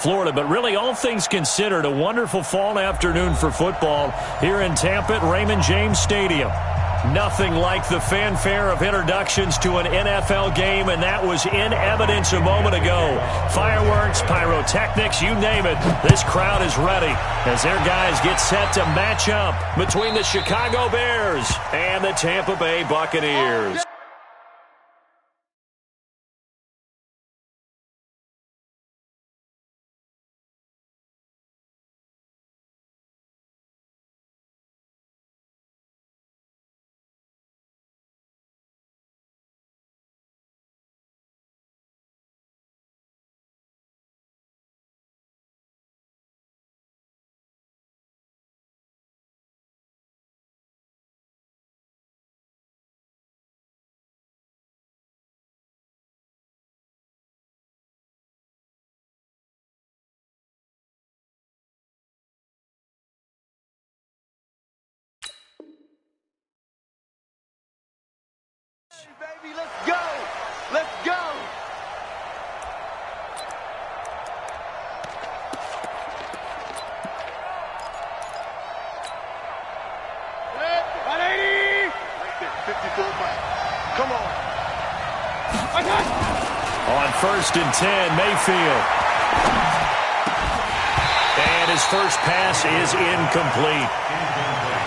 Florida, but really all things considered, a wonderful fall afternoon for football here in Tampa at Raymond James Stadium. Nothing like the fanfare of introductions to an NFL game, and that was in evidence a moment ago. Fireworks, pyrotechnics, you name it. This crowd is ready as their guys get set to match up between the Chicago Bears and the Tampa Bay Buccaneers. Baby, let's go! Let's go! Come on. On 1st and 10, Mayfield. And his first pass is incomplete.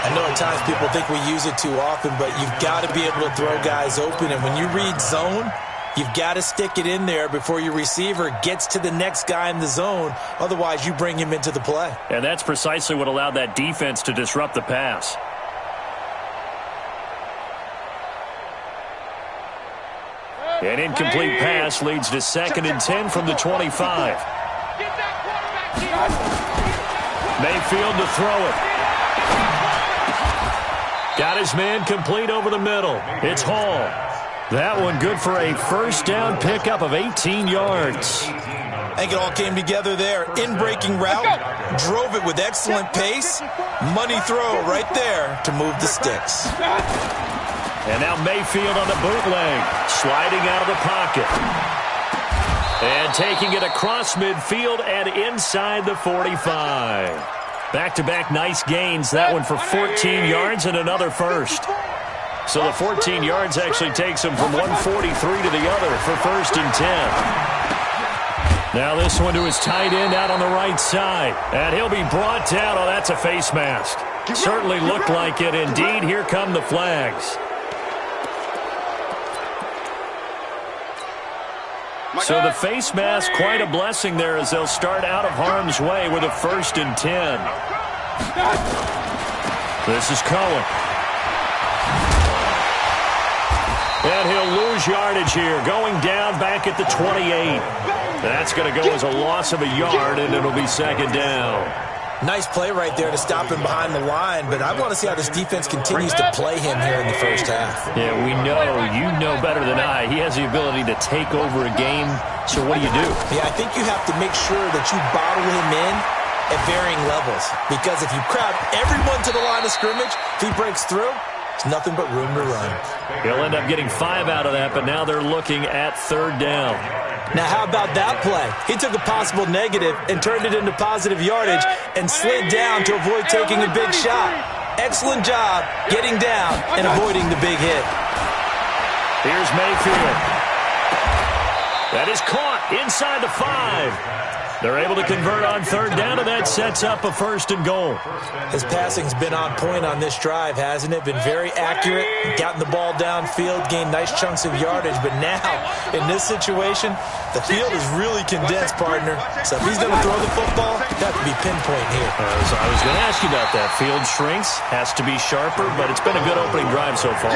I know at times people think we use it too often, but you've got to be able to throw guys open. And when you read zone, you've got to stick it in there before your receiver gets to the next guy in the zone. Otherwise, you bring him into the play. And that's precisely what allowed that defense to disrupt the pass. An incomplete pass leads to 2nd and 10 from the 25. Mayfield to throw it. Got his man complete over the middle. It's Hall. That one good for a first down pickup of 18 yards. I think it all came together there. In-breaking route, drove it with excellent pace. Money throw right there to move the sticks. And now Mayfield on the bootleg, sliding out of the pocket. And taking it across midfield and inside the 45. Back-to-back nice gains. That one for 14 yards and another first. So the 14 yards actually takes him from 143 to the other for 1st and 10. Now this one to his tight end out on the right side. And he'll be brought down. Oh, that's a face mask. Certainly looked like it. Indeed, here come the flags. So the face mask, quite a blessing there as they'll start out of harm's way with a 1st and 10. This is Cohen. And he'll lose yardage here, going down back at the 28. That's going to go as a loss of a yard, and it'll be 2nd down. Nice play right there to stop him behind the line, but I want to see how this defense continues to play him here in the first half. Yeah, we know. You know better than I. He has the ability to take over a game, so what do you do? Yeah, I think you have to make sure that you bottle him in at varying levels, because if you crowd everyone to the line of scrimmage, if he breaks through, it's nothing but room to run. He'll end up getting 5 out of that, but now they're looking at 3rd down. Now, how about that play? He took a possible negative and turned it into positive yardage and slid down to avoid taking a big shot. Excellent job getting down and avoiding the big hit. Here's Mayfield. That is caught inside the 5. They're able to convert on 3rd down, and that sets up a 1st and goal. His passing's been on point on this drive, hasn't it? Been very accurate, gotten the ball downfield, gained nice chunks of yardage. But now, in this situation, the field is really condensed, partner. So if he's going to throw the football, that would be pinpoint here. I was going to ask you about that. Field shrinks, has to be sharper, but it's been a good opening drive so far.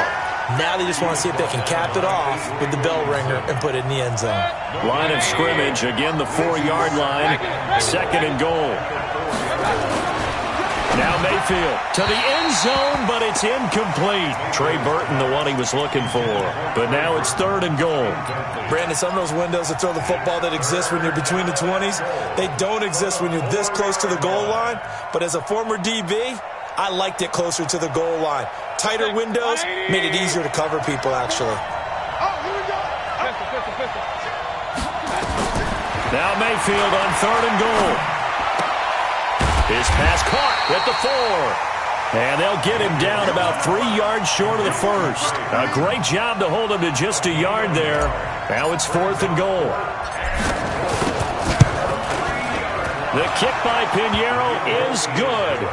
Now they just want to see if they can cap it off with the bell ringer and put it in the end zone. Line of scrimmage, again the 4-yard line, 2nd and goal. Now Mayfield to the end zone, but it's incomplete. Trey Burton, the one he was looking for. But now it's 3rd and goal. Brandon, some of those windows to throw the football that exist when you're between the 20s, they don't exist when you're this close to the goal line. But as a former DB, I liked it closer to the goal line. Tighter windows made it easier to cover people, actually. Now Mayfield on 3rd and goal. His pass caught at the 4. And they'll get him down about 3 yards short of the first. A great job to hold him to just a yard there. Now it's 4th and goal. The kick by Pinheiro is good.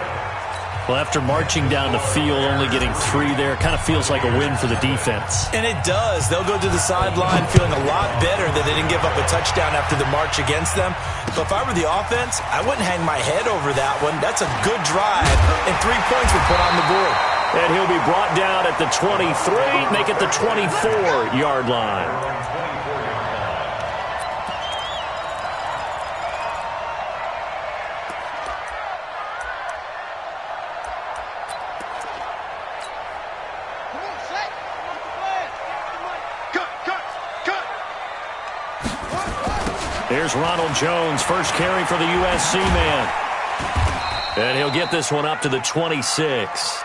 Well, after marching down the field, only getting 3 there, kind of feels like a win for the defense. And it does. They'll go to the sideline feeling a lot better that they didn't give up a touchdown after the march against them. But if I were the offense, I wouldn't hang my head over that one. That's a good drive, and 3 points were put on the board. And he'll be brought down at the 23, make it the 24-yard line. Here's Ronald Jones, first carry for the USC man. And he'll get this one up to the 26.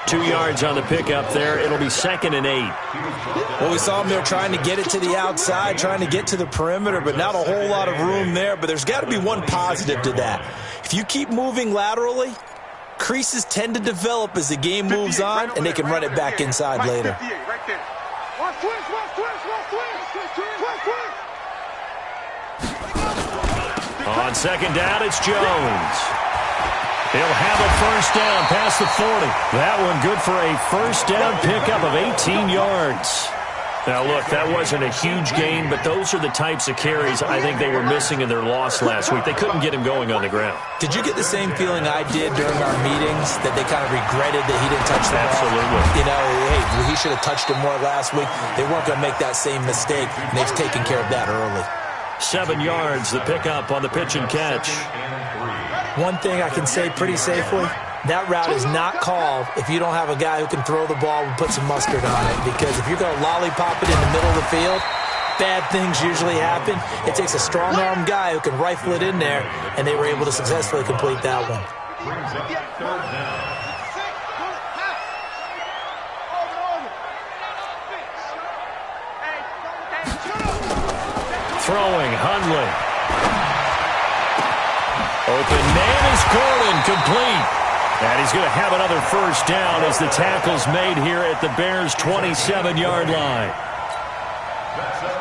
2 yards on the pickup there. It'll be 2nd and 8. Well, we saw him there trying to get it to the outside, trying to get to the perimeter, but not a whole lot of room there. But there's got to be one positive to that. If you keep moving laterally, creases tend to develop as the game moves on, and they can run it back inside later. On 2nd down, it's Jones. He'll have a first down past the 40. That one good for a first down pickup of 18 yards. Now, look, that wasn't a huge gain, but those are the types of carries I think they were missing in their loss last week. They couldn't get him going on the ground. Did you get the same feeling I did during our meetings, that they kind of regretted that he didn't touch the ball? Absolutely. You know, hey, he should have touched it more last week. They weren't going to make that same mistake, and they've taken care of that early. 7 yards, the pickup on the pitch and catch. One thing I can say pretty safely, that route is not called if you don't have a guy who can throw the ball and put some mustard on it. Because if you're going to lollipop it in the middle of the field, bad things usually happen. It takes a strong-arm guy who can rifle it in there, and they were able to successfully complete that one. Throwing, Hundley. Open man is Gordon, complete. And he's going to have another first down as the tackle's made here at the Bears' 27-yard line.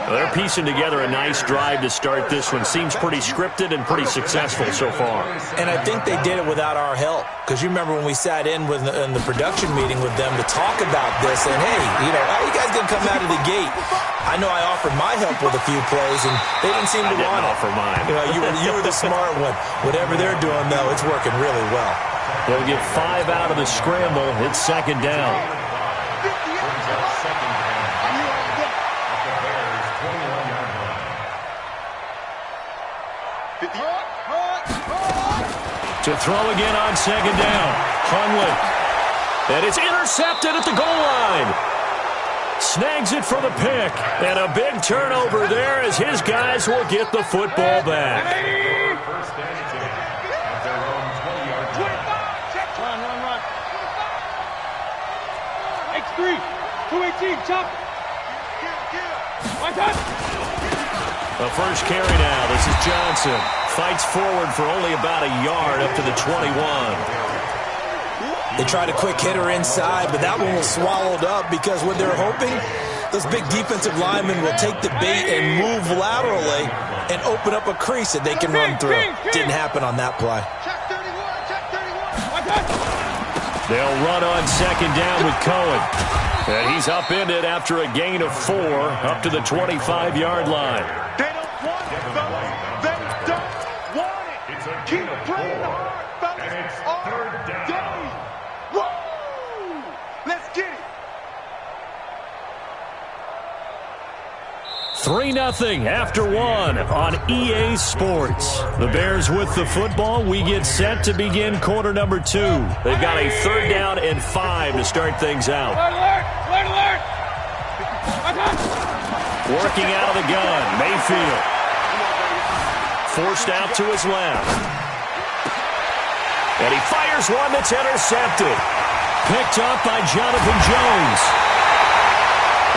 They're piecing together a nice drive to start this one. Seems pretty scripted and pretty successful so far. And I think they did it without our help. Because you remember when we sat in the production meeting with them to talk about this, and hey, you know, how are you guys going to come out of the gate? I know I offered my help with a few plays, and they didn't seem to want it. Offer mine. You know, you were the smart one. Whatever they're doing, though, it's working really well. They'll get 5 out of the scramble. It's 2nd down. To throw again on 2nd down. Hundley. And it's intercepted at the goal line. Snags it for the pick. And a big turnover there as his guys will get the football back. X3, 218, chop. The first carry now. This is Johnson. Fights forward for only about a yard up to the 21. They tried a quick hitter inside, but that one was swallowed up because what they're hoping, those big defensive linemen will take the bait and move laterally and open up a crease that they can run through. Didn't happen on that play. They'll run on 2nd down with Cohen. And he's upended after a gain of 4 up to the 25-yard line. They don't want it, fellas. They don't want it. Keep playing hard, fellas. All day. Woo! Let's get it. 3-0 after 1 on EA Sports. The Bears with the football. We get set to begin quarter number 2. They've got a 3rd down and 5 to start things out. Alert! Working out of the gun, Mayfield. Forced out to his left. And he fires one that's intercepted. Picked up by Jonathan Jones.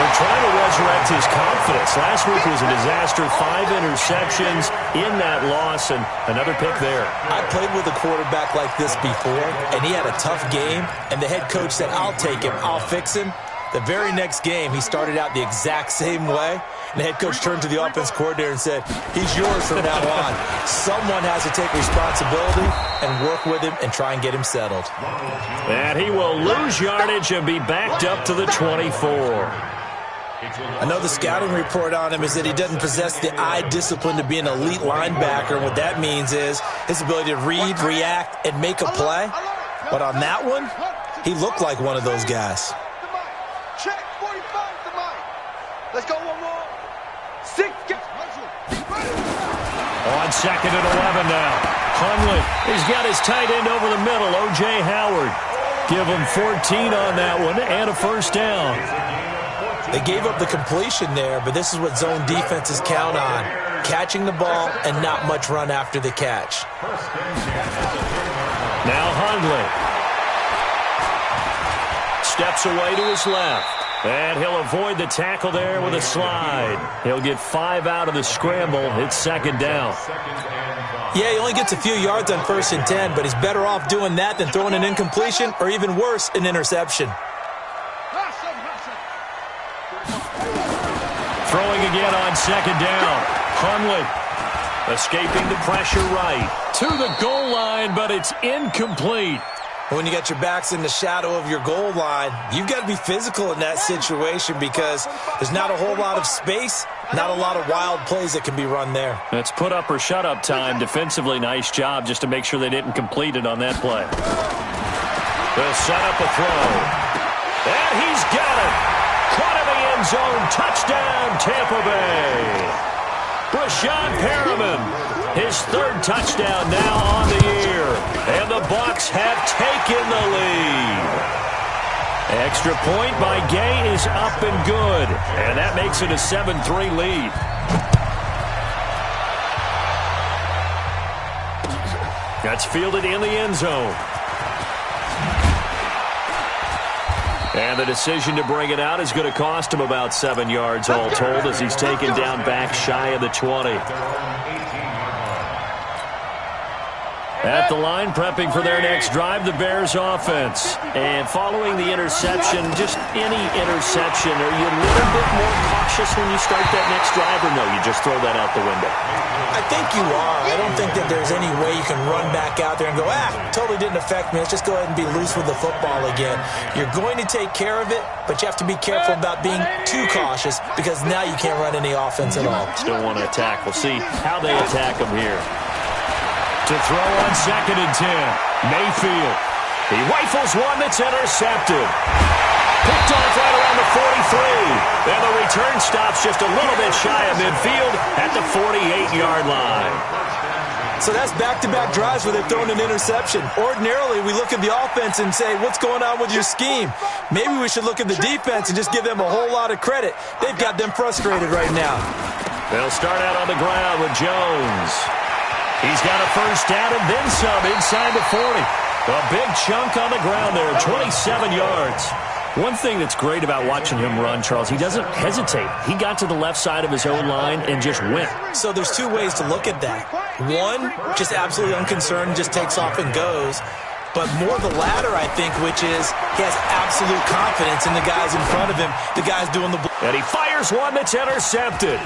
They're trying to resurrect his confidence. Last week was a disaster. 5 interceptions in that loss, and another pick there. I played with a quarterback like this before, and he had a tough game, and the head coach said, I'll take him, I'll fix him. The very next game, he started out the exact same way, and the head coach turned to the offense coordinator and said, he's yours from now on. Someone has to take responsibility and work with him and try and get him settled. And he will lose yardage and be backed up to the 24. I know the scouting report on him is that he doesn't possess the eye discipline to be an elite linebacker. And what that means is his ability to read, react, and make a play. But on that one, he looked like one of those guys. Check 45 to Mike. Let's go one more. 6. On 2nd and 11 now. Hundley, he's got his tight end over the middle, O.J. Howard. Give him 14 on that one and a first down. They gave up the completion there, but this is what zone defenses count on. Catching the ball and not much run after the catch. Now Hundley. Steps away to his left. And he'll avoid the tackle there with a slide. He'll get 5 out of the scramble. It's 2nd down. Yeah, he only gets a few yards on 1st and 10, but he's better off doing that than throwing an incompletion or even worse, an interception. Throwing again on 2nd down. Hundley escaping the pressure right. To the goal line, but it's incomplete. When you got your backs in the shadow of your goal line, you've got to be physical in that situation because there's not a whole lot of space, not a lot of wild plays that can be run there. That's put up or shut up time. Defensively, nice job just to make sure they didn't complete it on that play. They'll set up a throw. And he's got it. Caught in the end zone. Touchdown, Tampa Bay. Brashawn Perriman, his 3rd touchdown now on the year. And the Bucs have taken the lead. Extra point by Gay is up and good. And that makes it a 7-3 lead. That's fielded in the end zone. And the decision to bring it out is going to cost him about 7 yards all told as he's taken down back shy of the 20. At the line, prepping for their next drive, the Bears offense. And following the interception, just any interception, are you a little bit more cautious when you start that next drive, or no, you just throw that out the window? I think you are. I don't think that there's any way you can run back out there and go, totally didn't affect me. Let's just go ahead and be loose with the football again. You're going to take care of it, but you have to be careful about being too cautious because now you can't run any offense at all. Still want to attack. We'll see how they attack him here. To throw on 2nd and 10. Mayfield. He rifles one that's intercepted. Picked off right around the 43. And the return stops just a little bit shy of midfield at the 48-yard line. So that's back-to-back drives where they've thrown an interception. Ordinarily, we look at the offense and say, what's going on with your scheme? Maybe we should look at the defense and just give them a whole lot of credit. They've got them frustrated right now. They'll start out on the ground with Jones. He's got a first down and then some inside the 40. A big chunk on the ground there, 27 yards. One thing that's great about watching him run, Charles, he doesn't hesitate. He got to the left side of his own line and just went. So there's 2 ways to look at that. One, just absolutely unconcerned, just takes off and goes. But more the latter, I think, which is he has absolute confidence in the guys in front of him, the guys doing the... And he fires one that's intercepted.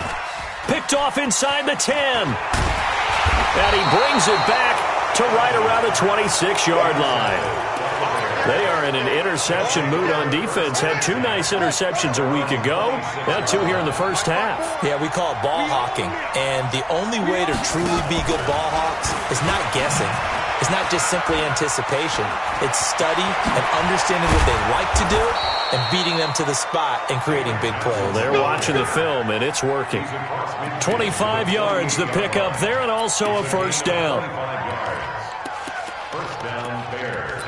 Picked off inside the 10. And he brings it back to right around the 26-yard line. They are in an interception mood on defense. Had 2 nice interceptions a week ago. Now 2 here in the first half. Yeah, we call it ball hawking. And the only way to truly be good ball hawks is not guessing. It's not just simply anticipation. It's study and understanding what they like to do and beating them to the spot and creating big plays. Well, they're watching the film, and it's working. 25 yards the pickup there, and also a first down. First down, Bears.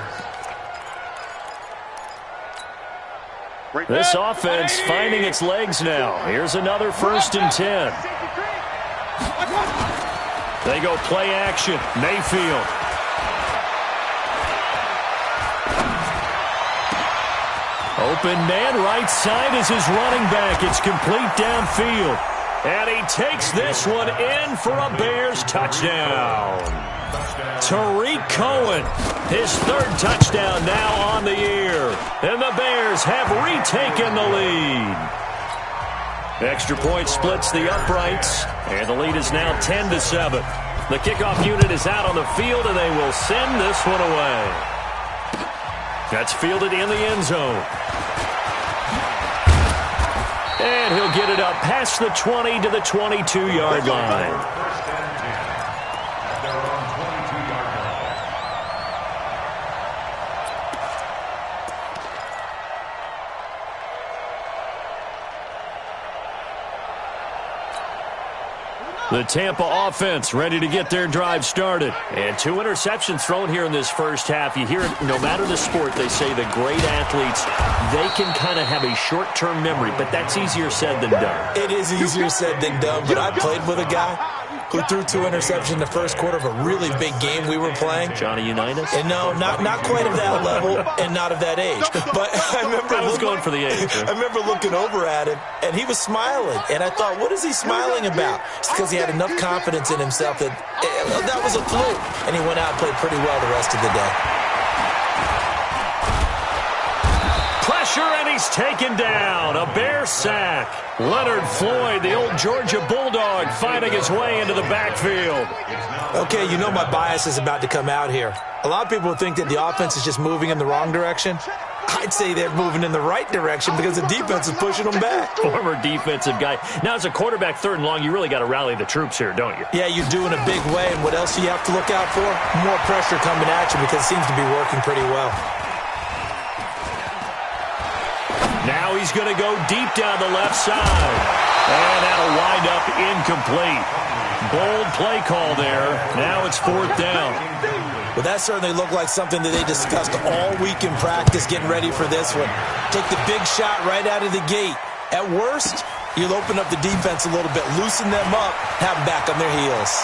This offense finding its legs now. Here's another 1st and 10. They go play action. Mayfield. Open man right side is his running back. It's complete downfield. And he takes this one in for a Bears touchdown. Tariq Cohen, his third touchdown now on the year. And the Bears have retaken the lead. Extra point splits the uprights, and the lead is now 10-7. The kickoff unit is out on the field, and they will send this one away. That's fielded in the end zone. And he'll get it up past the 20 to the 22-yard line. The Tampa offense ready to get their drive started. And 2 interceptions thrown here in this first half. You hear it, no matter the sport, they say the great athletes, they can kind of have a short-term memory, but that's easier said than done. It is easier said than done, but I played with a guy who threw 2 interceptions in the first quarter of a really big game we were playing. Johnny Unitas? And no, not quite of that level and not of that age. But I remember I was going for the age. I remember looking over at him, and he was smiling. And I thought, what is he smiling about? It's because he had enough confidence in himself that that was a fluke. And he went out and played pretty well the rest of the day. Pressure, and he's taken down. A Bear sack. Leonard Floyd, the old Georgia Bulldog, fighting his way into the backfield. Okay, you know my bias is about to come out here. A lot of people think that the offense is just moving in the wrong direction. I'd say they're moving in the right direction because the defense is pushing them back. Former defensive guy. Now, as a quarterback, 3rd and long, you really got to rally the troops here, don't you? Yeah, you do in a big way. And what else do you have to look out for? More pressure coming at you because it seems to be working pretty well. Now he's going to go deep down the left side. And that'll wind up incomplete. Bold play call there. Now it's 4th down. Well, that certainly looked like something that they discussed all week in practice getting ready for this one. Take the big shot right out of the gate. At worst, you'll open up the defense a little bit, loosen them up, have them back on their heels.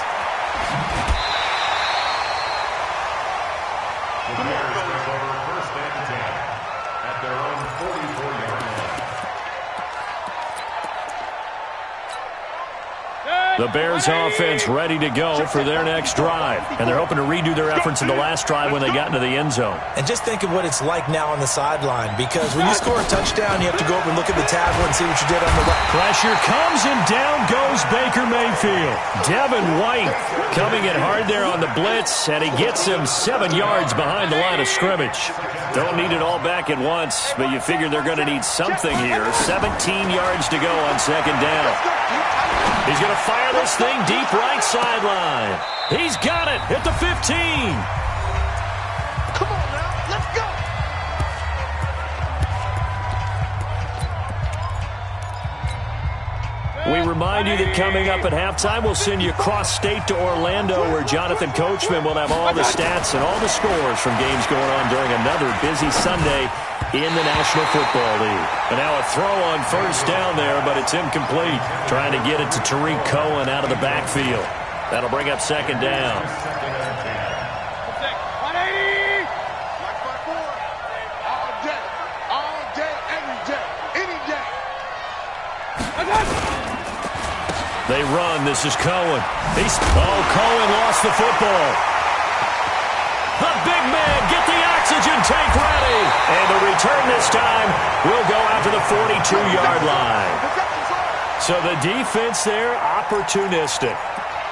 The Bears offense ready to go for their next drive. And they're hoping to redo their efforts in the last drive when they got into the end zone. And just think of what it's like now on the sideline, because when you score a touchdown, you have to go over and look at the tablet and see what you did on the right. Pressure comes, and down goes Baker Mayfield. Devin White coming in hard there on the blitz, and he gets him 7 yards behind the line of scrimmage. Don't need it all back at once, but you figure they're going to need something here. 17 yards to go on 2nd down. He's going to fire this thing deep right sideline. He's got it at the 15. Come on now, let's go. We remind you that coming up at halftime, we'll send you cross-state to Orlando, where Jonathan Coachman will have all the stats and all the scores from games going on during another busy Sunday in the National Football League. And now a throw on 1st down there, but it's incomplete. Trying to get it to Tariq Cohen out of the backfield. That'll bring up 2nd down. 180. All day, every day, any day. They run. This is Cohen. Cohen lost the football. The big man, get the oxygen tank ready. And the return this time will go out to the 42-yard line. So the defense there, opportunistic.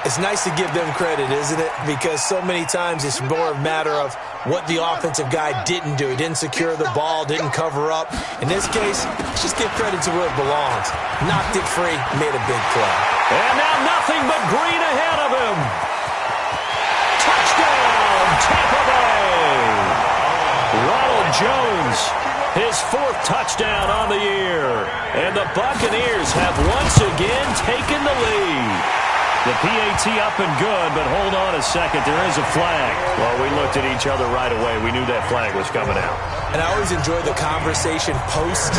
It's nice to give them credit, isn't it? Because so many times it's more a matter of what the offensive guy didn't do. He didn't secure the ball, didn't cover up. In this case, just give credit to where it belongs. Knocked it free, made a big play. And now nothing but green ahead of him. Touchdown, Tampa Bay. Ronald Jones, his 4th touchdown on the year. And the Buccaneers have once again taken the lead. The PAT up and good, but hold on a second. There is a flag. Well, we looked at each other right away. We knew that flag was coming out. And I always enjoy the conversation post,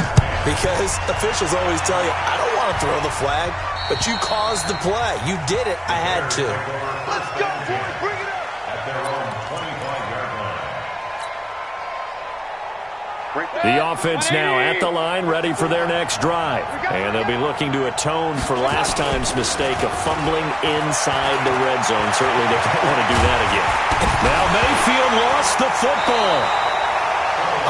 because officials always tell you, I don't want to throw the flag, but you caused the play. You did it. I had to. Let's go, boys. Bring it up. At their own 25-yard line. Break that. The offense now at the line, ready for their next drive. And they'll be looking to atone for last time's mistake of fumbling inside the red zone. Certainly they don't want to do that again. Now Mayfield lost the football.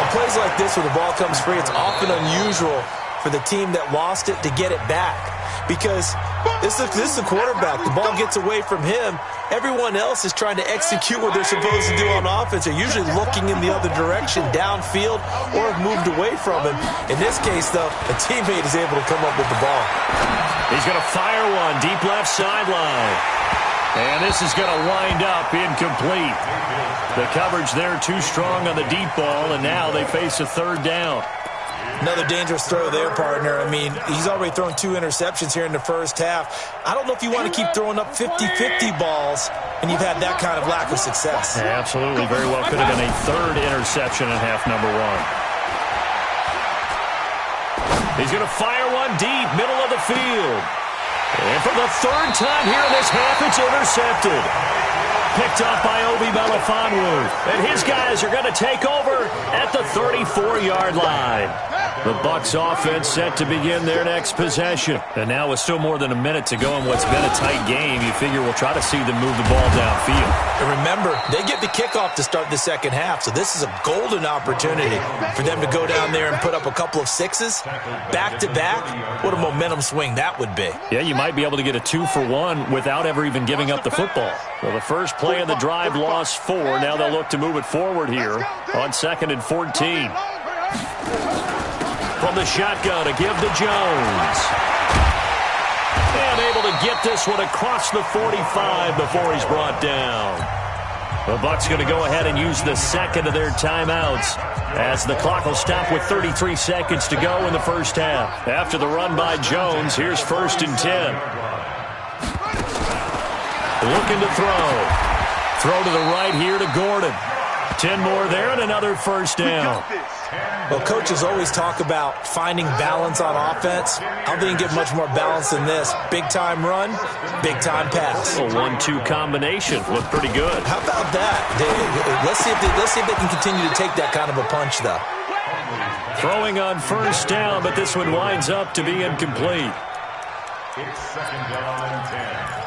On plays like this where the ball comes free, it's often unusual for the team that lost it to get it back. Because this is the quarterback. The ball gets away from him. Everyone else is trying to execute what they're supposed to do on offense. They're usually looking in the other direction, downfield, or have moved away from him. In this case, though, a teammate is able to come up with the ball. He's going to fire one deep left sideline. And this is going to wind up incomplete. The coverage there too strong on the deep ball, and now they face a third down. Another dangerous throw there, partner. I mean, he's already thrown 2 interceptions here in the first half. I don't know if you want to keep throwing up 50-50 balls and you've had that kind of lack of success. Yeah, absolutely. Very well could have been a third interception in half number 1. He's going to fire one deep, middle of the field. And for the third time here in this half, it's intercepted. Picked up by Obi Melifonwu. And his guys are going to take over at the 34-yard line. The Bucs offense set to begin their next possession. And now with still more than a minute to go in what's been a tight game, you figure we'll try to see them move the ball downfield. And remember, they get the kickoff to start the second half, so this is a golden opportunity for them to go down there and put up a couple of sixes back-to-back. What a momentum swing that would be. Yeah, you might be able to get a 2-for-1 without ever even giving up the football. Well, the first play of the drive lost 4. Now they'll look to move it forward here on 2nd and 14. From the shotgun to give to Jones. And able to get this one across the 45 before he's brought down. The Bucs going to go ahead and use the second of their timeouts as the clock will stop with 33 seconds to go in the first half. After the run by Jones, here's 1st and 10. Looking to throw. Throw to the right here to Gordon. 10 more there and another first down. Well, coaches always talk about finding balance on offense. I don't think you get much more balance than this. Big-time run, big-time pass. A 1-2 combination. Looked pretty good. How about that? Let's see if they can continue to take that kind of a punch, though. Throwing on first down, but this one winds up to be incomplete. It's 2nd down and 10.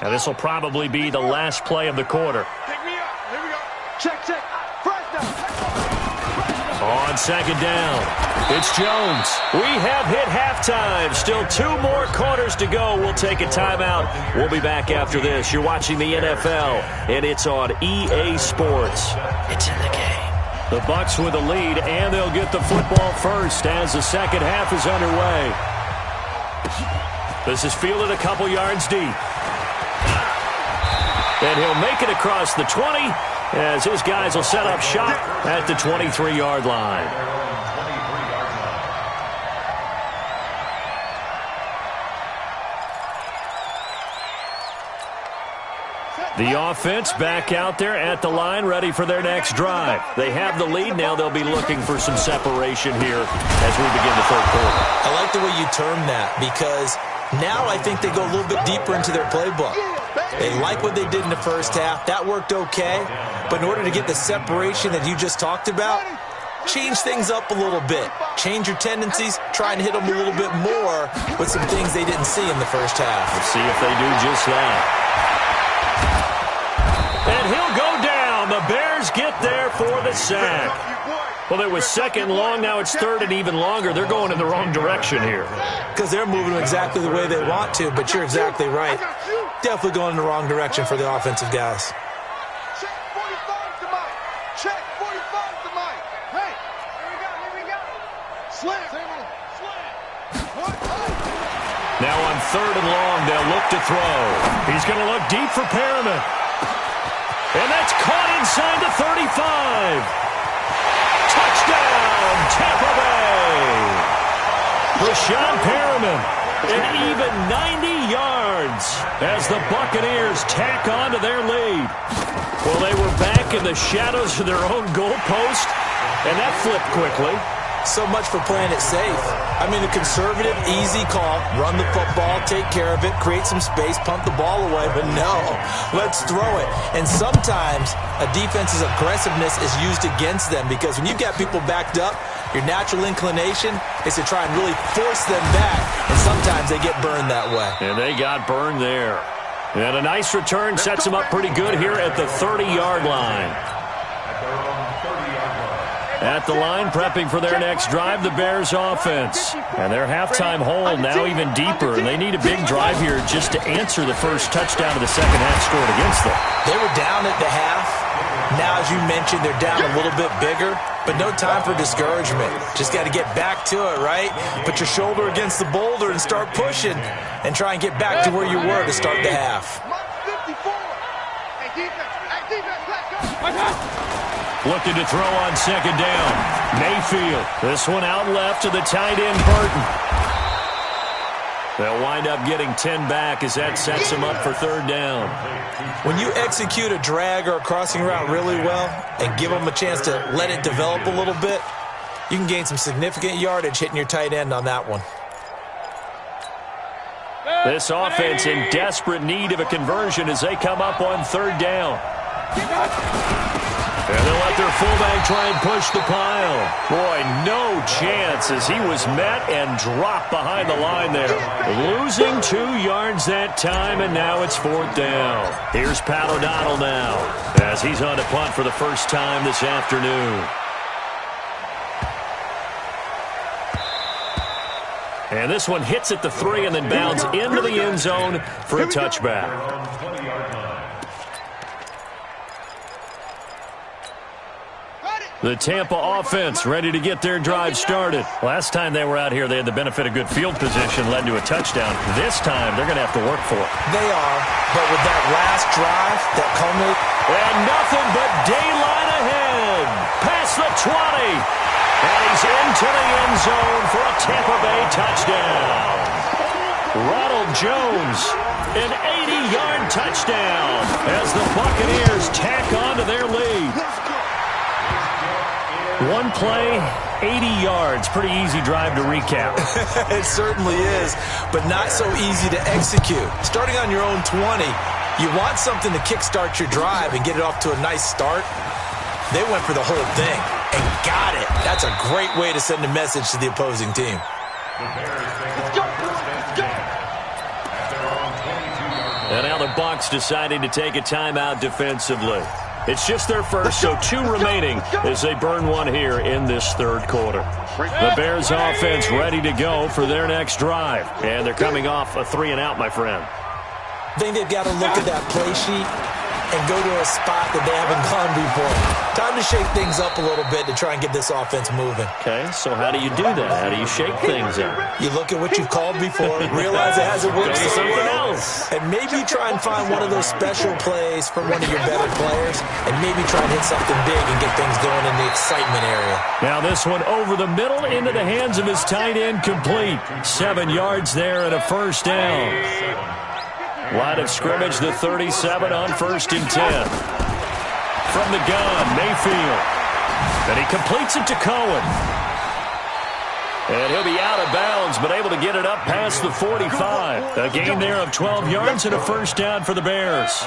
Now this will probably be the last play of the quarter. Pick me up. Here we go. Check. First down. On 2nd down, it's Jones. We have hit halftime. Still 2 more quarters to go. We'll take a timeout. We'll be back after this. You're watching the NFL, and it's on EA Sports. It's in the game. The Bucs with the lead, and they'll get the football first as the second half is underway. This is fielded a couple yards deep. And he'll make it across the 20 as his guys will set up shop at the 23-yard line. The offense back out there at the line, ready for their next drive. They have the lead. Now they'll be looking for some separation here as we begin the third quarter. I like the way you term that because now I think they go a little bit deeper into their playbook. They like what they did in the first half. That worked okay. But in order to get the separation that you just talked about, change things up a little bit. Change your tendencies. Try and hit them a little bit more with some things they didn't see in the first half. We'll see if they do just that. And he'll go down. The Bears get there for the sack. Well, it was 2nd long. Now it's 3rd and even longer. They're going in the wrong direction here. Because they're moving exactly the way they want to, but you're exactly right. Definitely going in the wrong direction for the offensive guys. Check 45 to Mike. Check 45 to Mike. Hey, here we go. Slam. Now on 3rd and long, they'll look to throw. He's going to look deep for Perriman. And that's caught inside the 35. Touchdown, Tampa Bay. Rashawn Perriman. An even 90 yards as the Buccaneers tack on to their lead. Well, they were back in the shadows of their own goalpost, and that flipped quickly. So much for playing it safe. I mean, a conservative, easy call. Run the football, take care of it, create some space, pump the ball away. But no, let's throw it. And sometimes a defense's aggressiveness is used against them because when you've got people backed up, your natural inclination is to try and really force them back. And sometimes they get burned that way. And they got burned there. And a nice return sets them up pretty good here at the 30-yard line. At the line, prepping for their next drive, the Bears offense. And their halftime hole now even deeper. And they need a big drive here just to answer the first touchdown of the second half scored against them. They were down at the half. Now, as you mentioned, they're down a little bit bigger. But no time for discouragement. Just got to get back to it, right? Put your shoulder against the boulder and start pushing. And try and get back to where you were to start the half. Looking to throw on second down. Mayfield. This one out left to the tight end, Burton. They'll wind up getting 10 back as that sets them up for third down. When you execute a drag or a crossing route really well and give them a chance to let it develop a little bit, you can gain some significant yardage hitting your tight end on that one. This offense in desperate need of a conversion as they come up on third down. And they'll let their fullback try and push the pile. Boy, no chance as he was met and dropped behind the line there. Losing 2 yards that time, and now it's fourth down. Here's Pat O'Donnell now as he's on to punt for the first time this afternoon. And this one hits at the 3 and then bounds into the end zone for a touchback. The Tampa offense ready to get their drive started. Last time they were out here, they had the benefit of good field position, led to a touchdown. This time, they're going to have to work for it. They are, but with that last drive, that culminate. And nothing but daylight ahead. Past the 20. And he's into the end zone for a Tampa Bay touchdown. Ronald Jones, an 80-yard touchdown as the Buccaneers tack on to their lead. One play, 80 yards. Pretty easy drive to recap. It certainly is, but not so easy to execute. Starting on your own 20, you want something to kickstart your drive and get it off to a nice start. They went for the whole thing and got it. That's a great way to send a message to the opposing team. Let's go. And now the Bucs deciding to take a timeout defensively. It's just their first, so 2 remaining as they burn one here in this third quarter. The Bears offense ready to go for their next drive. And they're coming off a 3-and-out, my friend. I think they've got to look at that play sheet and go to a spot that they haven't gone before. Time to shake things up a little bit to try and get this offense moving. Okay, so how do you do that? How do you shake things up? You look at what you've called before, realize it hasn't worked so well, and maybe try and find one of those special plays from one of your better players, and maybe try and hit something big and get things going in the excitement area. Now this one over the middle into the hands of his tight end, complete. 7 yards there and a first down. Line of scrimmage, the 37 on 1st and 10. From the gun, Mayfield. And he completes it to Cohen. And he'll be out of bounds, but able to get it up past the 45. A gain there of 12 yards and a first down for the Bears.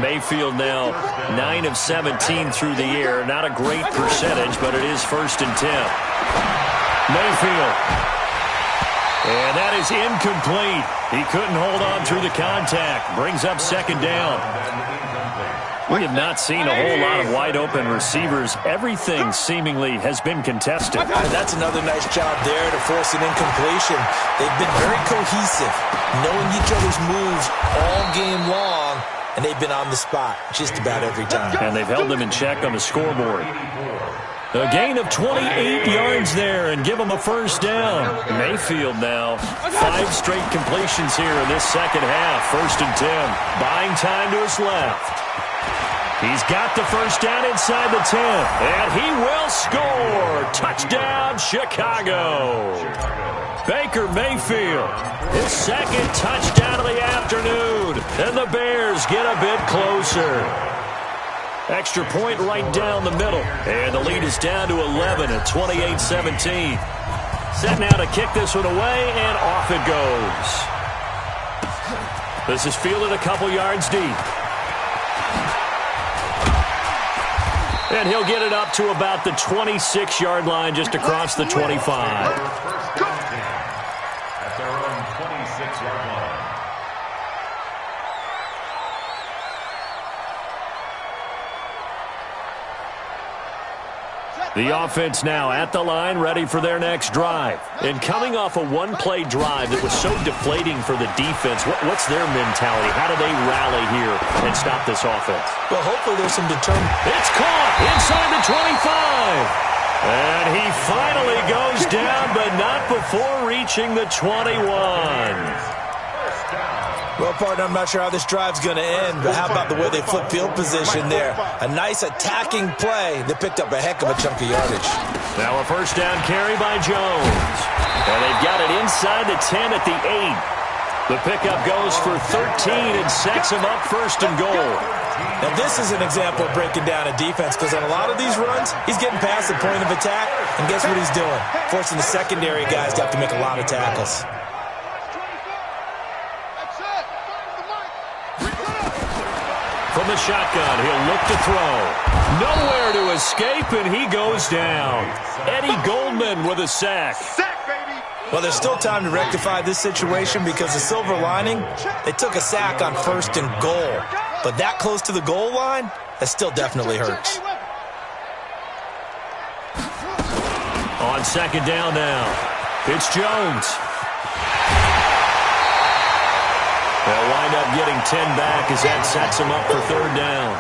Mayfield now 9 of 17 through the air. Not a great percentage, but it is 1st and 10. Mayfield. And that is incomplete. He couldn't hold on through the contact. Brings up second down. We have not seen a whole lot of wide-open receivers. Everything seemingly has been contested. And that's another nice job there to force an incompletion. They've been very cohesive, knowing each other's moves all game long, and they've been on the spot just about every time. And they've held them in check on the scoreboard. A gain of 28 yards there and give them a first down. Mayfield now 5 straight completions here in this second half. 1st and 10. Buying time to his left. He's got the first down inside the 10. And he will score. Touchdown, Chicago. Baker Mayfield, his second touchdown of the afternoon. And the Bears get a bit closer. Extra point right down the middle. And the lead is down to 11 at 28-17. Set now to kick this one away, and off it goes. This is fielded a couple yards deep. And he'll get it up to about the 26-yard line, just across the 25. At their own 26-yard line. The offense now at the line, ready for their next drive. And coming off a one-play drive that was so deflating for the defense, what's their mentality? How do they rally here and stop this offense? Well, hopefully there's some determination. It's caught inside the 25. And he finally goes down, but not before reaching the 21. Well, partner, I'm not sure how this drive's going to end, but how about the way they flip field position there? A nice attacking play that picked up a heck of a chunk of yardage. Now a first down carry by Jones. And they've got it inside the 10 at the 8. The pickup goes for 13 and sets him up first and goal. Now, this is an example of breaking down a defense, because on a lot of these runs, he's getting past the point of attack, and guess what he's doing? Forcing the secondary guys to have to make a lot of tackles. From the shotgun, he'll look to throw. Nowhere to escape, and he goes down. Eddie Goldman with a sack. Well, there's still time to rectify this situation, because the silver lining, they took a sack on first and goal. But that close to the goal line, that still definitely hurts. On second down now, it's Jones. They'll wind up getting 10 back as that sets them up for third down.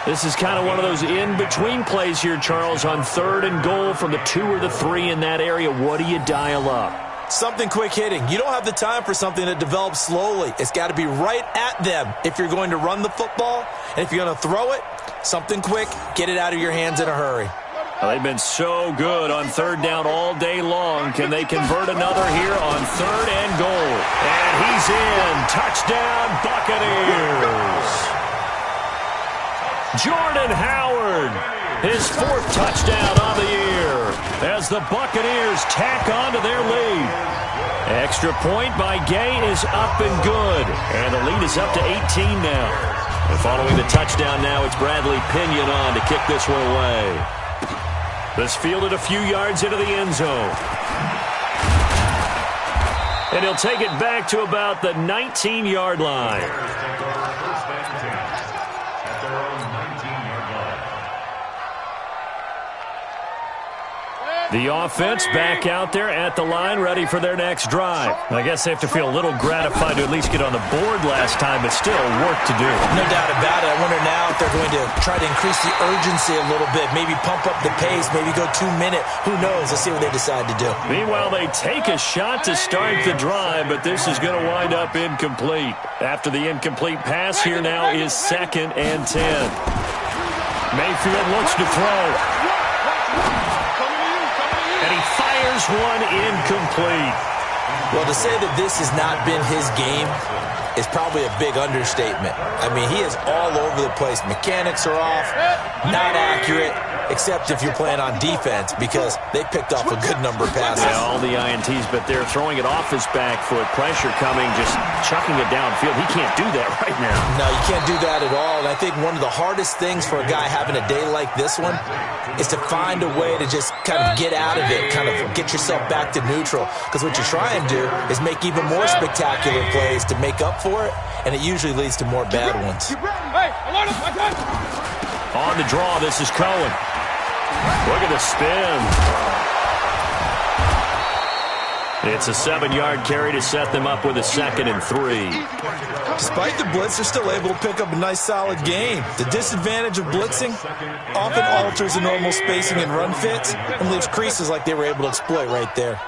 This is kind of one of those in-between plays here, Charles, on third and goal from the 2 or the 3 in that area. What do you dial up? Something quick hitting. You don't have the time for something that develops slowly. It's got to be right at them if you're going to run the football. And if you're going to throw it, something quick, get it out of your hands in a hurry. Well, they've been so good on third down all day long. Can they convert another here on third and goal? And he's in. Touchdown, Buccaneers. Jordan Howard, his 4th touchdown on the year, as the Buccaneers tack on to their lead. Extra point by Gay is up and good. And the lead is up to 18 now. And following the touchdown now, it's Bradley Pinion on to kick this one away. This fielded a few yards into the end zone. And he'll take it back to about the 19-yard line. The offense back out there at the line, ready for their next drive. I guess they have to feel a little gratified to at least get on the board last time, but still work to do. No doubt about it. I wonder now if they're going to try to increase the urgency a little bit, maybe pump up the pace, maybe go 2-minute. Who knows? Let's see what they decide to do. Meanwhile, they take a shot to start the drive, but this is going to wind up incomplete. After the incomplete pass, here now is 2nd and 10. Mayfield looks to throw. And he fires one incomplete. Well, to say that this has not been his game is probably a big understatement. I mean, he is all over the place. Mechanics are off, not accurate, except if you're playing on defense, because they picked off a good number of passes. Yeah, all the INTs, but they're throwing it off his back foot. Pressure coming, just chucking it downfield. He can't do that right now. No, you can't do that at all. And I think one of the hardest things for a guy having a day like this one is to find a way to just kind of get out of it, kind of get yourself back to neutral. Because what you try and do is make even more spectacular plays to make up for it, and it usually leads to more bad ones. On the draw, this is Cohen. Look at the spin. It's a 7-yard carry to set them up with a 2nd and 3. Despite the blitz, they're still able to pick up a nice, solid gain. The disadvantage of blitzing often alters the normal spacing and run fits and leaves creases like they were able to exploit right there.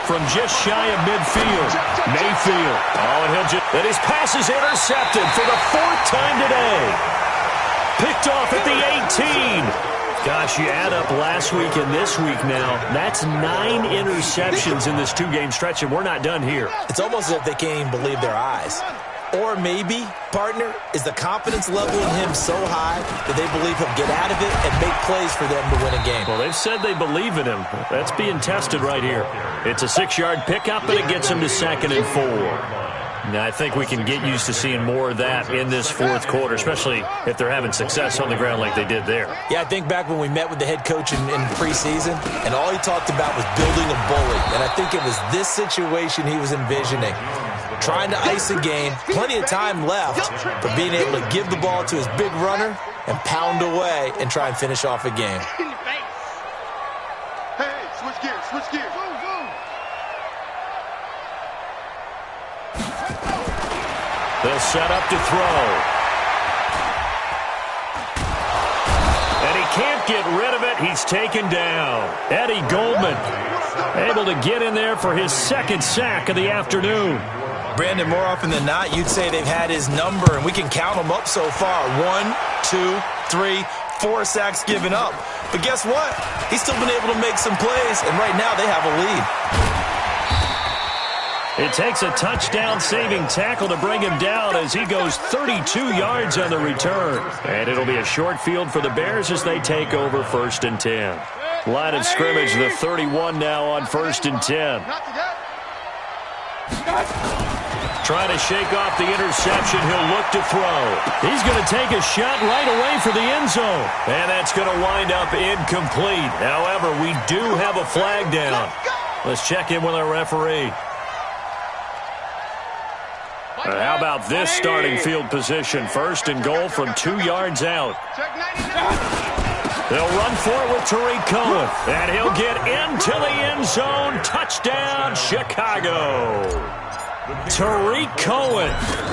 From just shy of midfield, Mayfield. And his pass is intercepted for the 4th time today. Picked off at the 18. Gosh, you add up last week and this week now, that's 9 interceptions in this 2-game stretch, and we're not done here. It's almost as if they can't even believe their eyes. Or maybe, partner, is the confidence level in him so high that they believe he'll get out of it and make plays for them to win a game? Well, they've said they believe in him. That's being tested right here. It's a 6-yard pickup, and it gets him to 2nd and 4. Now, I think we can get used to seeing more of that in this fourth quarter, especially if they're having success on the ground like they did there. Yeah, I think back when we met with the head coach in preseason, and all he talked about was building a bully. And I think it was this situation he was envisioning. Trying to ice a game, plenty of time left, but being able to give the ball to his big runner and pound away and try and finish off a game. Hey, switch gears, switch gears. They'll set up to throw. And he can't get rid of it. He's taken down. Eddie Goldman able to get in there for his 2nd sack of the afternoon. Brandon, more often than not, you'd say they've had his number, and we can count them up so far. 1, 2, 3, 4 sacks given up. But guess what? He's still been able to make some plays, and right now they have a lead. It takes a touchdown-saving tackle to bring him down as he goes 32 yards on the return. And it'll be a short field for the Bears as they take over 1st and 10. Line of scrimmage, the 31 now on 1st and 10. Trying to shake off the interception. He'll look to throw. He's going to take a shot right away for the end zone. And that's going to wind up incomplete. However, we do have a flag down. Let's check in with our referee. How about this starting field position? 1st and goal from 2 yards out. They'll run for it with Tariq Cohen. And he'll get into the end zone. Touchdown, Chicago. Tariq Cohen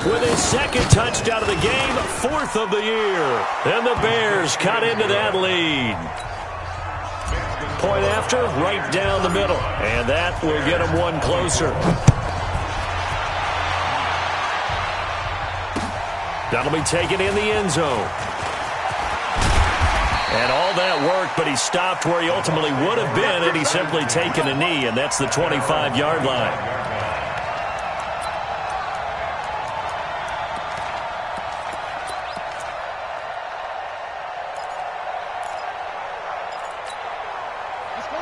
with his 2nd touchdown of the game, 4th of the year. And the Bears cut into that lead. Point after, right down the middle. And that will get them one closer. That'll be taken in the end zone. And all that work, but he stopped where he ultimately would have been had he simply taken a knee, and that's the 25-yard line.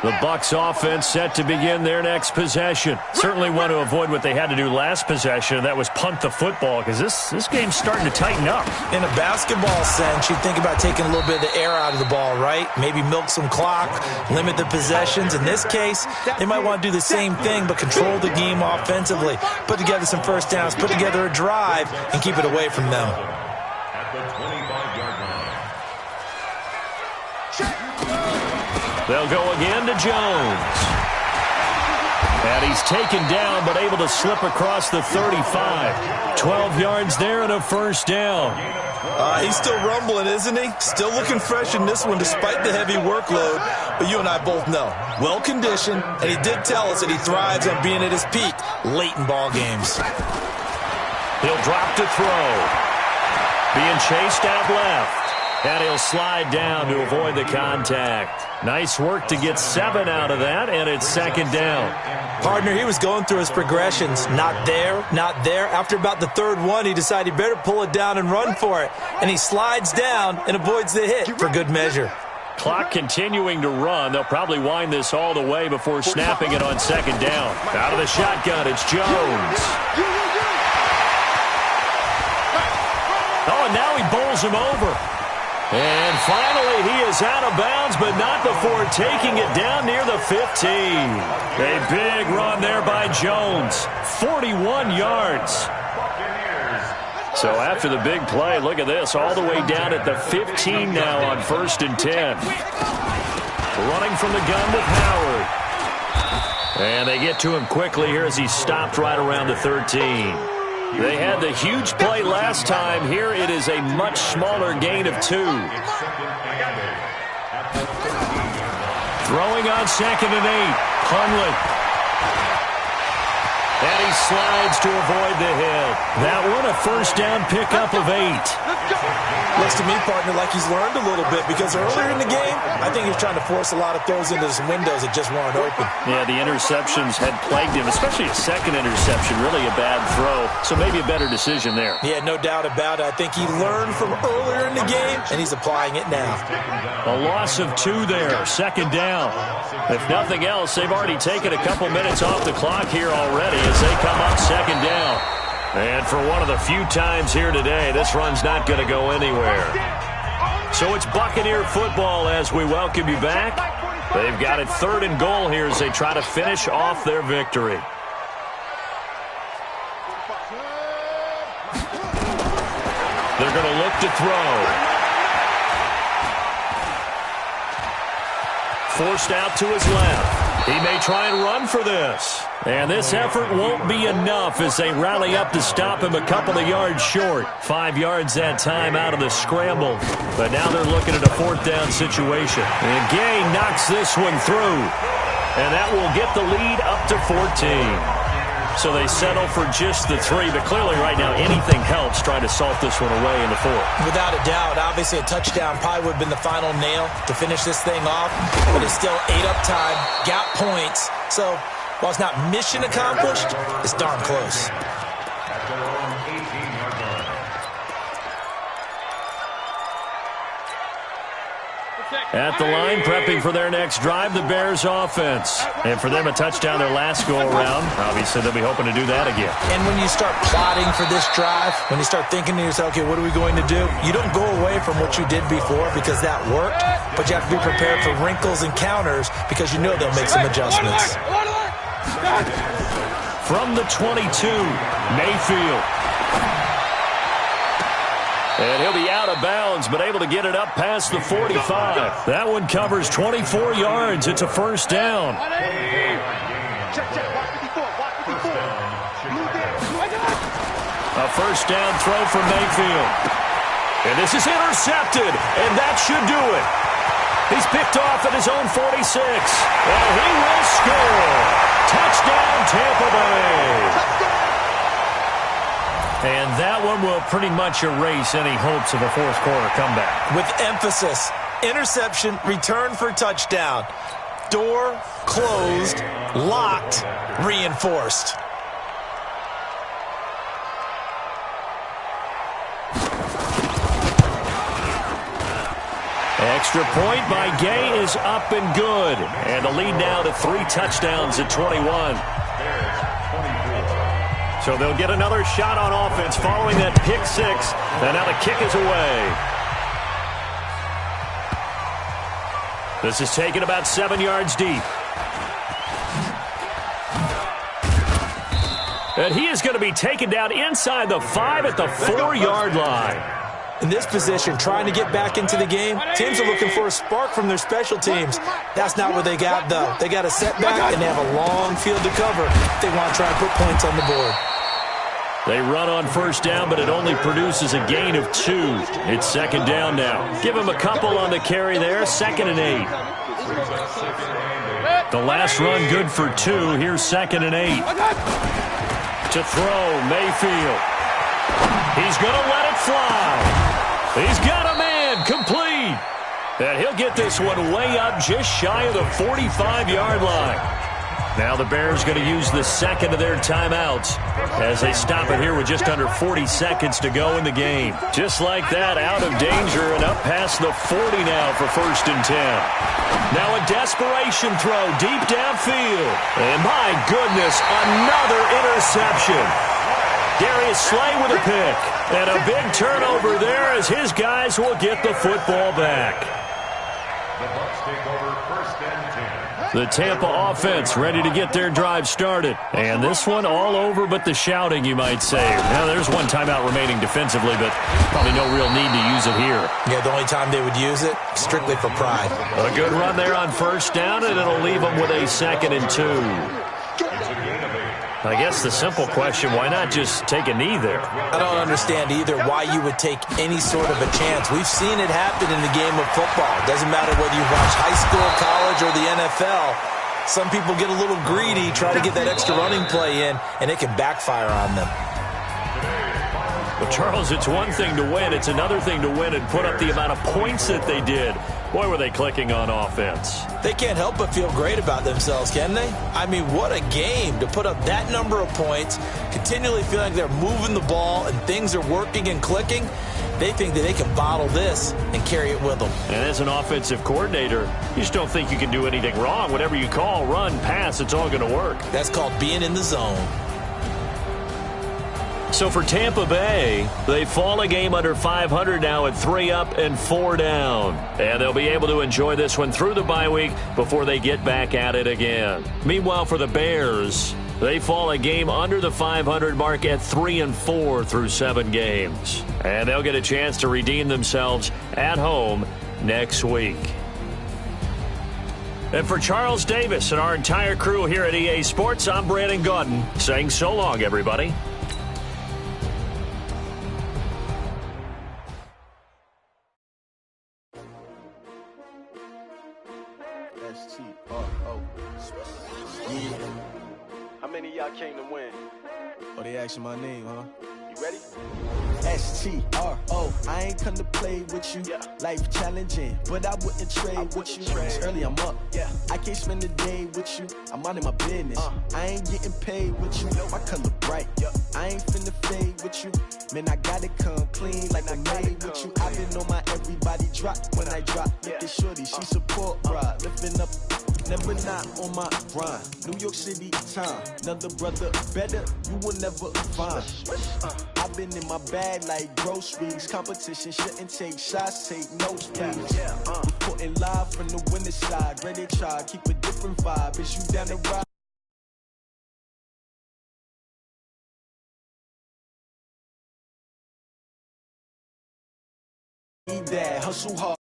The Bucs offense set to begin their next possession. Certainly want to avoid what they had to do last possession, and that was punt the football, because this game's starting to tighten up. In a basketball sense, you think about taking a little bit of the air out of the ball, right? Maybe milk some clock, limit the possessions. In this case, they might want to do the same thing, but control the game offensively. Put together some first downs, put together a drive, and keep it away from them. At the 25-yard line. They'll go again to Jones. And he's taken down, but able to slip across the 35. 12 yards there and a first down. He's still rumbling, isn't he? Still looking fresh in this one despite the heavy workload. But you and I both know, well-conditioned, and he did tell us that he thrives on being at his peak late in ball games. He'll drop to throw. Being chased out left. And he'll slide down to avoid the contact. Nice work to get 7 out of that, and it's 2nd down. Partner, he was going through his progressions. Not there, not there. After about the 3rd one, he decided he better pull it down and run for it. And he slides down and avoids the hit for good measure. Clock continuing to run. They'll probably wind this all the way before snapping it on 2nd down. Out of the shotgun, it's Jones. Oh, and now he bowls him over. And finally, he is out of bounds, but not before taking it down near the 15. A big run there by Jones. 41 yards. So after the big play, look at this, all the way down at the 15 now on 1st and 10. Running from the gun with Howard. And they get to him quickly here as he stopped right around the 13. They had the huge play last time. Here it is a much smaller gain of 2. Throwing on 2nd and 8. Hundley. And he slides to avoid the hit. That one a first down pickup of 8. Looks to me, partner, like he's learned a little bit because earlier in the game, I think he was trying to force a lot of throws into some windows that just weren't open. Yeah, the interceptions had plagued him, especially a second interception, really a bad throw. So maybe a better decision there. Yeah, no doubt about it. I think he learned from earlier in the game, and he's applying it now. A loss of 2 there, second down. If nothing else, they've already taken a couple minutes off the clock here already as they come up second down. And for one of the few times here today, this run's not going to go anywhere. So it's Buccaneer football as we welcome you back. They've got it 3rd and goal here as they try to finish off their victory. They're going to look to throw. Forced out to his left. He may try and run for this. And this effort won't be enough as they rally up to stop him a couple of yards short. 5 yards that time out of the scramble. But now they're looking at a 4th down situation. And Gay knocks this one through. And that will get the lead up to 14. So they settle for just the 3, but clearly right now anything helps trying to salt this one away in the 4th. Without a doubt, obviously a touchdown probably would have been the final nail to finish this thing off, but it's still 8 up time, got points. So while it's not mission accomplished, it's darn close. At the line, prepping for their next drive, the Bears offense. And for them, a touchdown their last go-around. Obviously, they'll be hoping to do that again. And when you start plotting for this drive, when you start thinking to yourself, okay, what are we going to do? You don't go away from what you did before because that worked, but you have to be prepared for wrinkles and counters because you know they'll make some adjustments. From the 22, Mayfield. And he'll be out of bounds, but able to get it up past the 45. That one covers 24 yards. It's a first down. A first down throw from Mayfield. And this is intercepted, and that should do it. He's picked off at his own 46. And he will score. Touchdown, Tampa Bay. And that one will pretty much erase any hopes of a fourth quarter comeback. With emphasis, interception, return for touchdown. Door closed, locked, reinforced. Extra point by Gay is up and good. And the lead now to 3 touchdowns at 21. So they'll get another shot on offense following that pick 6. And now the kick is away. This is taken about 7 yards deep. And he is going to be taken down inside the 5 at the 4-yard line. In this position, trying to get back into the game, teams are looking for a spark from their special teams. That's not what they got, though. They got a setback, and they have a long field to cover if they want to try and put points on the board. They run on first down, but it only produces a gain of 2. It's second down now. Give him a couple on the carry there. 2nd and 8. The last run good for 2. Here's 2nd and 8. To throw, Mayfield. He's going to let it fly. He's got a man, complete. And he'll get this one way up just shy of the 45-yard line. Now the Bears going to use the second of their timeouts as they stop it here with just under 40 seconds to go in the game. Just like that, out of danger and up past the 40 now for 1st and 10. Now a desperation throw deep downfield. And my goodness, another interception. Darius Slay with a pick. And a big turnover there as his guys will get the football back. The Bucs take over 1st and 10. The Tampa offense ready to get their drive started. And this one all over but the shouting, you might say. Now, there's one timeout remaining defensively, but probably no real need to use it here. Yeah, the only time they would use it, strictly for pride. A good run there on first down, and it'll leave them with a 2nd and 2. I guess the simple question, why not just take a knee there? I don't understand either why you would take any sort of a chance. We've seen it happen in the game of football. It doesn't matter whether you watch high school, college, or the NFL. Some people get a little greedy, try to get that extra running play in, and it can backfire on them. But, Charles, it's one thing to win. It's another thing to win and put up the amount of points that they did. Boy, were they clicking on offense. They can't help but feel great about themselves, can they? I mean, what a game to put up that number of points, continually feeling like they're moving the ball and things are working and clicking. They think that they can bottle this and carry it with them. And as an offensive coordinator, you just don't think you can do anything wrong. Whatever you call, run, pass, it's all going to work. That's called being in the zone. So for Tampa Bay, they fall a game under 500 now at 3 up and 4 down. And they'll be able to enjoy this one through the bye week before they get back at it again. Meanwhile, for the Bears, they fall a game under the 500 mark at 3 and 4 through 7 games. And they'll get a chance to redeem themselves at home next week. And for Charles Davis and our entire crew here at EA Sports, I'm Brandon Gaudin saying so long, everybody. Yeah. How many of y'all came to win? Oh, they asking my name, huh? You ready? S-T-R-O. I ain't come to play with you. Yeah. Life challenging, but I wouldn't trade with you. It's early, I'm up. Yeah. I can't spend the day with you. I'm minding my business. I ain't getting paid with you. My color bright. I ain't finna fade with you. Man, I gotta come clean like I made with you. I've been on my everybody drop when I drop. Look at shorty, she support, bruh. Lifting up. Never not on my grind. New York City time. Another brother better, you will never find. I've been in my bag like groceries. Competition shouldn't take shots, take notes, please. Reporting live from the winner's side. Ready to try, keep a different vibe. Is you down the ride? Need that, hustle hard.